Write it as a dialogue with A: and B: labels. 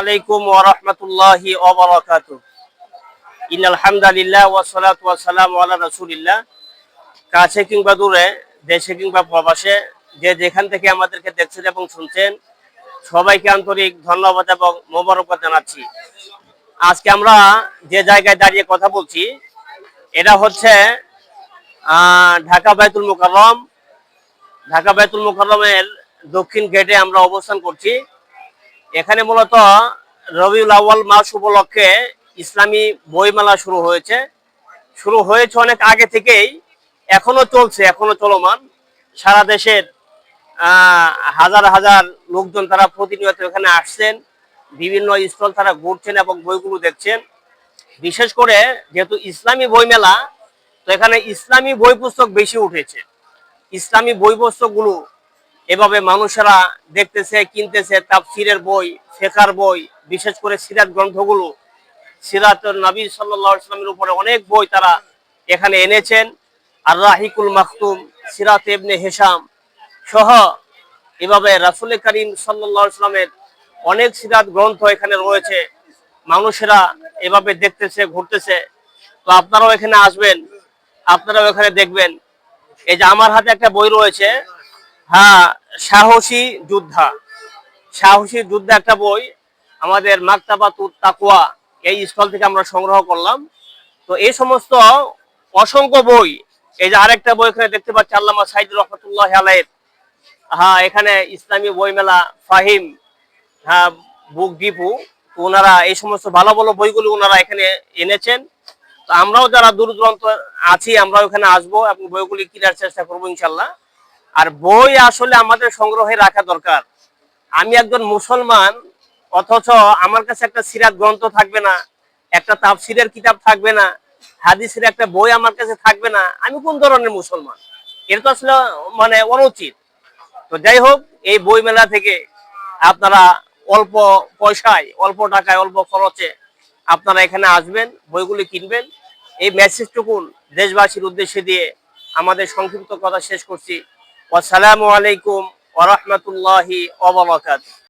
A: আলাইকুম ওয়া রাহমাতুল্লাহি ওয়া বারাকাতুহু। ইন্নাল হামদালিল্লাহ ওয়া সলাতু ওয়া সালামু আলা রাসূলিল্লাহ। কাছে কিংবা দূরে, দেশে কিংবা প্রবাসে, যে যেখান থেকে আমাদেরকে দেখছেন এবং শুনছেন, সবাইকে আন্তরিক ধন্যবাদ এবং মোবারকবাদ জানাচ্ছি। আজকে আমরা যে জায়গায় দাঁড়িয়ে কথা বলছি, এটা হচ্ছে ঢাকা বাইতুল মুকাররম। ঢাকা বাইতুল মুকাররমের দক্ষিণ গেটে আমরা অবস্থান করছি। এখানে মূলত রবিউল আউয়াল মাস উপলক্ষে ইসলামী বইমেলা শুরু হয়েছে অনেক আগে থেকেই, এখনো চলছে, এখনো চলমান। সারা দেশের হাজার হাজার লোকজন তারা প্রতিনিয়ত এখানে আসছেন, বিভিন্ন স্টল তারা ঘুরছেন এবং বইগুলো দেখছেন। বিশেষ করে যেহেতু ইসলামী বইমেলা, তো এখানে ইসলামী বই পুস্তক বেশি উঠেছে। ইসলামী বই পুস্তকগুলো এভাবে মানুষেরা দেখতেছে, কিনতেছে। তাফসীরের বই, ফিকহের বই, বিশেষ করে সিরাত গ্রন্থগুলো, সিরাতুন নবী সাল্লাল্লাহু আলাইহি ওয়াসাল্লামের উপরে অনেক বই তারা এখানে এনেছেন। আর রাহিকুল মাখতুম, সিরাত ইবনে হিশাম সহ এভাবে রাসূল করিম সাল্লাল্লাহু আলাইহি ওয়াসাল্লামের অনেক সিরাত গ্রন্থ এখানে রয়েছে। মানুষেরা এভাবে দেখতেছে, ঘুরতেছে। তো আপনারাও এখানে আসবেন, আপনারাও এখানে দেখবেন। এই যে আমার হাতে একটা বই রয়েছে, হ্যাঁ, সাহসী যোদ্ধা। সাহসী যোদ্ধা একটা বই আমাদের মাকতাবাতুত তাকওয়া এই স্টল থেকে আমরা সংগ্রহ করলাম। তো এই সমস্ত অসংখ্য বই, এই যে আরেকটা বই এখানে দেখতে পাচ্ছি আল্লামা সাইদুর রহমাতুল্লাহ আলাইহির, হ্যাঁ, এখানে ইসলামী বইমেলা ফাহিম, হ্যাঁ, বুক ডিপু, ওনারা এই সমস্ত ভালো ভালো বইগুলো ওনারা এখানে এনেছেন। তো আমরাও যারা দূর দূরান্ত আছি, আমরাও এখানে আসবো এবং বইগুলি কেনার চেষ্টা করবো ইনশাল্লাহ। আর বই আসলে আমাদের সংগ্রহে রাখা দরকার। আমি একজন মুসলমান, অথচ আমার কাছে একটা সিরাত গ্রন্থ থাকবে না, একটা তাফসীরের কিতাব থাকবে না, হাদিসের একটা বই আমার কাছে থাকবে না, আমি কোন ধরনের মুসলমান? এটা তো আসলে মানে অনুচিত। তো যাই হোক, এই বই মেলা থেকে আপনারা অল্প পয়সায়, অল্প টাকায়, অল্প খরচে আপনারা এখানে আসবেন, বইগুলি কিনবেন। এই মেসেজটুকুন দেশবাসীর উদ্দেশ্যে দিয়ে আমাদের সংক্ষিপ্ত কথা শেষ করছি। আসসালামু আলাইকুম ওয়া রাহমাতুল্লাহি ওয়া বারাকাতুহু।